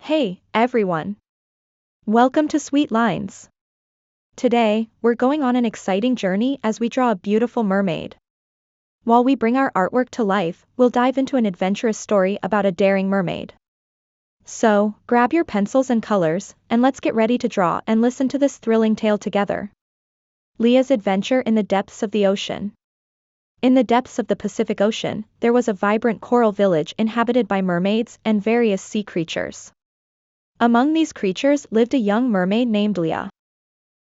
Hey, everyone. Welcome to Sweet Lines. Today, we're going on an exciting journey as we draw a beautiful mermaid. While we bring our artwork to life, we'll dive into an adventurous story about a daring mermaid. So, grab your pencils and colors, and let's get ready to draw and listen to this thrilling tale together. Leah's adventure in the depths of the ocean. In the depths of the Pacific Ocean, there was a vibrant coral village inhabited by mermaids and various sea creatures. Among these creatures lived a young mermaid named Leah.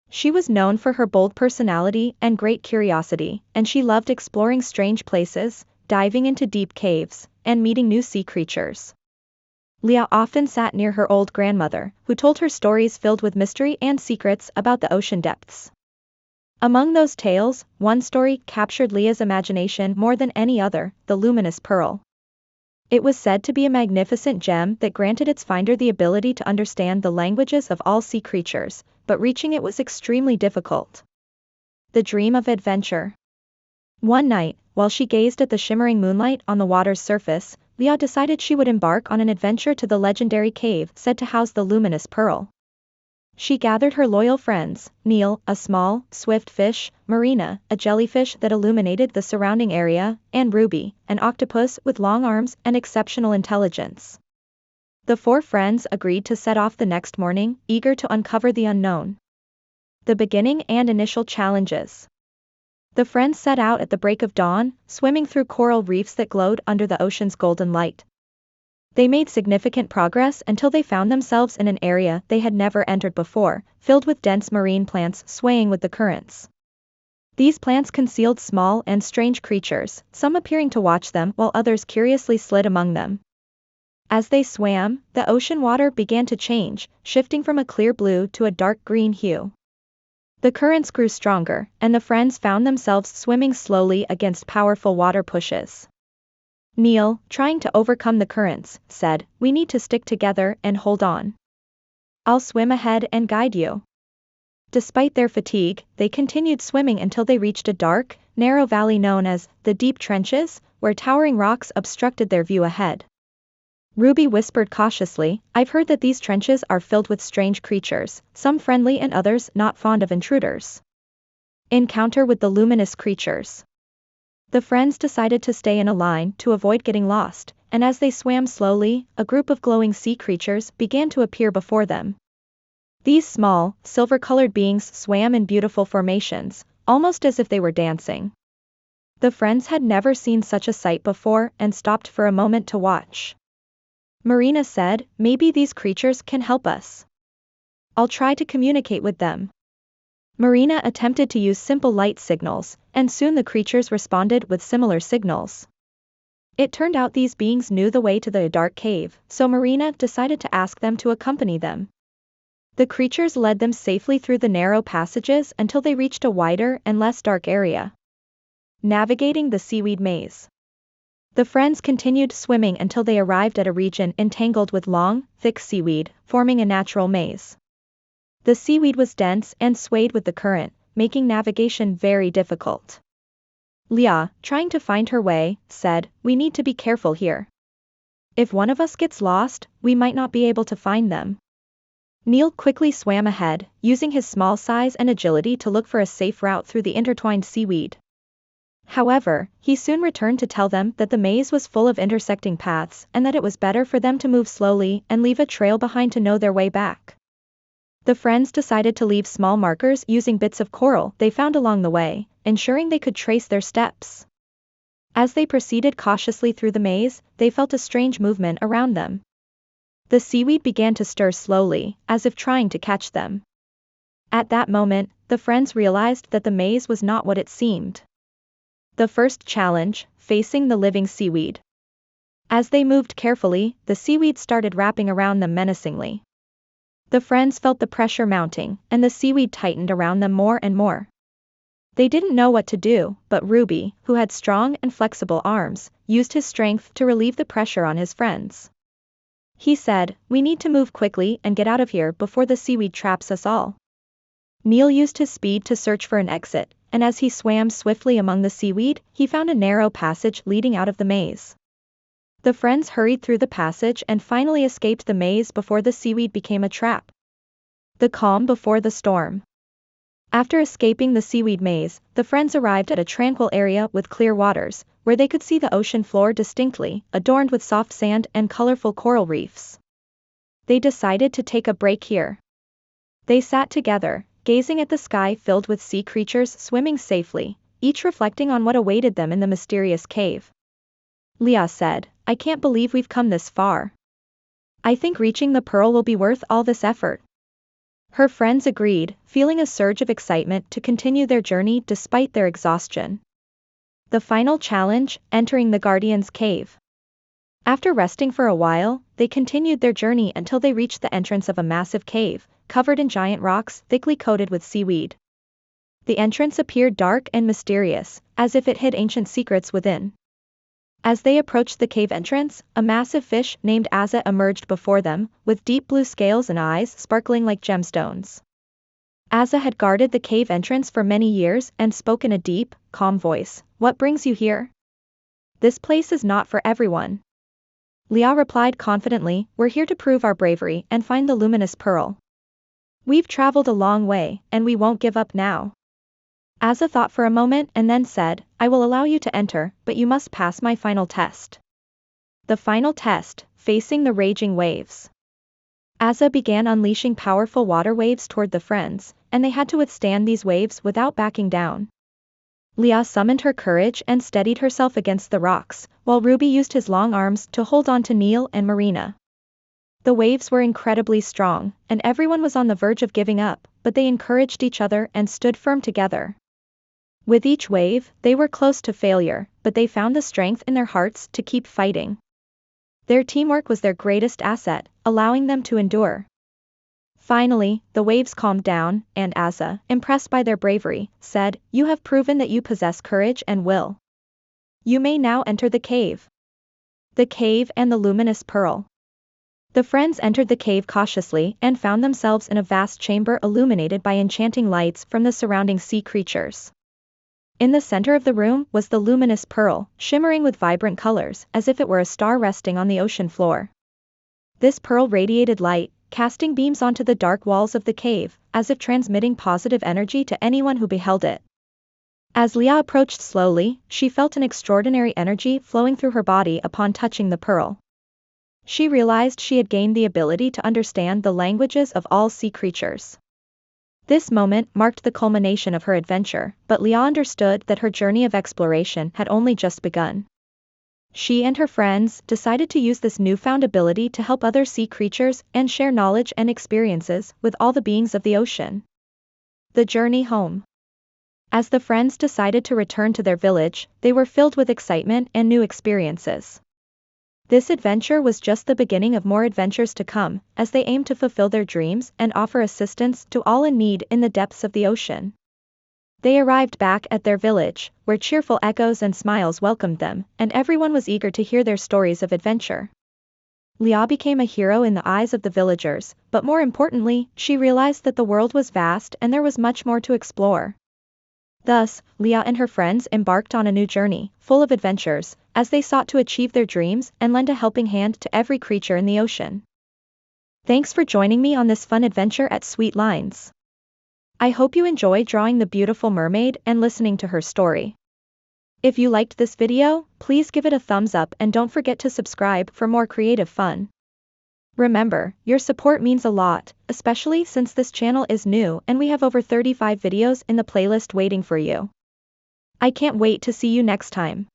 She was known for her bold personality and great curiosity, and she loved exploring strange places, diving into deep caves, and meeting new sea creatures. Leah often sat near her old grandmother, who told her stories filled with mystery and secrets about the ocean depths. Among those tales, one story captured Leah's imagination more than any other, the luminous pearl. It was said to be a magnificent gem that granted its finder the ability to understand the languages of all sea creatures, but reaching it was extremely difficult. The dream of adventure. One night, while she gazed at the shimmering moonlight on the water's surface, Leah decided she would embark on an adventure to the legendary cave said to house the luminous pearl. She gathered her loyal friends, Neil, a small, swift fish, Marina, a jellyfish that illuminated the surrounding area, and Ruby, an octopus with long arms and exceptional intelligence. The four friends agreed to set off the next morning, eager to uncover the unknown. The beginning and initial challenges. The friends set out at the break of dawn, swimming through coral reefs that glowed under the ocean's golden light. They made significant progress until they found themselves in an area they had never entered before, filled with dense marine plants swaying with the currents. These plants concealed small and strange creatures, some appearing to watch them while others curiously slid among them. As they swam, the ocean water began to change, shifting from a clear blue to a dark green hue. The currents grew stronger, and the friends found themselves swimming slowly against powerful water pushes. Neil, trying to overcome the currents, said, "We need to stick together and hold on. I'll swim ahead and guide you." Despite their fatigue, they continued swimming until they reached a dark, narrow valley known as the Deep Trenches, where towering rocks obstructed their view ahead. Ruby whispered cautiously, "I've heard that these trenches are filled with strange creatures, some friendly and others not fond of intruders." Encounter with the luminous creatures. The friends decided to stay in a line to avoid getting lost, and as they swam slowly, a group of glowing sea creatures began to appear before them. These small, silver-colored beings swam in beautiful formations, almost as if they were dancing. The friends had never seen such a sight before and stopped for a moment to watch. Marina said, "Maybe these creatures can help us. I'll try to communicate with them." Marina attempted to use simple light signals, and soon the creatures responded with similar signals. It turned out these beings knew the way to the dark cave, so Marina decided to ask them to accompany them. The creatures led them safely through the narrow passages until they reached a wider and less dark area. Navigating the seaweed maze. The friends continued swimming until they arrived at a region entangled with long, thick seaweed, forming a natural maze. The seaweed was dense and swayed with the current, making navigation very difficult. Leah, trying to find her way, said, "We need to be careful here. If one of us gets lost, we might not be able to find them." Neil quickly swam ahead, using his small size and agility to look for a safe route through the intertwined seaweed. However, he soon returned to tell them that the maze was full of intersecting paths and that it was better for them to move slowly and leave a trail behind to know their way back. The friends decided to leave small markers using bits of coral they found along the way, ensuring they could trace their steps. As they proceeded cautiously through the maze, they felt a strange movement around them. The seaweed began to stir slowly, as if trying to catch them. At that moment, the friends realized that the maze was not what it seemed. The first challenge, facing the living seaweed. As they moved carefully, the seaweed started wrapping around them menacingly. The friends felt the pressure mounting, and the seaweed tightened around them more and more. They didn't know what to do, but Ruby, who had strong and flexible arms, used his strength to relieve the pressure on his friends. He said, "We need to move quickly and get out of here before the seaweed traps us all." Neil used his speed to search for an exit, and as he swam swiftly among the seaweed, he found a narrow passage leading out of the maze. The friends hurried through the passage and finally escaped the maze before the seaweed became a trap. The calm before the storm. After escaping the seaweed maze, the friends arrived at a tranquil area with clear waters, where they could see the ocean floor distinctly, adorned with soft sand and colorful coral reefs. They decided to take a break here. They sat together, gazing at the sky filled with sea creatures swimming safely, each reflecting on what awaited them in the mysterious cave. Leah said, "I can't believe we've come this far. I think reaching the pearl will be worth all this effort." Her friends agreed, feeling a surge of excitement to continue their journey despite their exhaustion. The final challenge, entering the Guardian's cave. After resting for a while, they continued their journey until they reached the entrance of a massive cave, covered in giant rocks thickly coated with seaweed. The entrance appeared dark and mysterious, as if it hid ancient secrets within. As they approached the cave entrance, a massive fish named Azza emerged before them, with deep blue scales and eyes sparkling like gemstones. Azza had guarded the cave entrance for many years and spoke in a deep, calm voice. "What brings you here? This place is not for everyone." Leah replied confidently, "We're here to prove our bravery and find the luminous pearl. We've traveled a long way, and we won't give up now." Azza thought for a moment and then said, "I will allow you to enter, but you must pass my final test." The final test, facing the raging waves. Azza began unleashing powerful water waves toward the friends, and they had to withstand these waves without backing down. Leah summoned her courage and steadied herself against the rocks, while Ruby used his long arms to hold on to Neil and Marina. The waves were incredibly strong, and everyone was on the verge of giving up, but they encouraged each other and stood firm together. With each wave, they were close to failure, but they found the strength in their hearts to keep fighting. Their teamwork was their greatest asset, allowing them to endure. Finally, the waves calmed down, and Azza, impressed by their bravery, said, "You have proven that you possess courage and will. You may now enter the cave." The cave and the luminous pearl. The friends entered the cave cautiously and found themselves in a vast chamber illuminated by enchanting lights from the surrounding sea creatures. In the center of the room was the luminous pearl, shimmering with vibrant colors, as if it were a star resting on the ocean floor. This pearl radiated light, casting beams onto the dark walls of the cave, as if transmitting positive energy to anyone who beheld it. As Leah approached slowly, she felt an extraordinary energy flowing through her body upon touching the pearl. She realized she had gained the ability to understand the languages of all sea creatures. This moment marked the culmination of her adventure, but Leah understood that her journey of exploration had only just begun. She and her friends decided to use this newfound ability to help other sea creatures and share knowledge and experiences with all the beings of the ocean. The journey home. As the friends decided to return to their village, they were filled with excitement and new experiences. This adventure was just the beginning of more adventures to come, as they aimed to fulfill their dreams and offer assistance to all in need in the depths of the ocean. They arrived back at their village, where cheerful echoes and smiles welcomed them, and everyone was eager to hear their stories of adventure. Leah became a hero in the eyes of the villagers, but more importantly, she realized that the world was vast and there was much more to explore. Thus, Leah and her friends embarked on a new journey, full of adventures, as they sought to achieve their dreams and lend a helping hand to every creature in the ocean. Thanks for joining me on this fun adventure at Sweet Lines. I hope you enjoy drawing the beautiful mermaid and listening to her story. If you liked this video, please give it a thumbs up and don't forget to subscribe for more creative fun. Remember, your support means a lot, especially since this channel is new and we have over 35 videos in the playlist waiting for you. I can't wait to see you next time.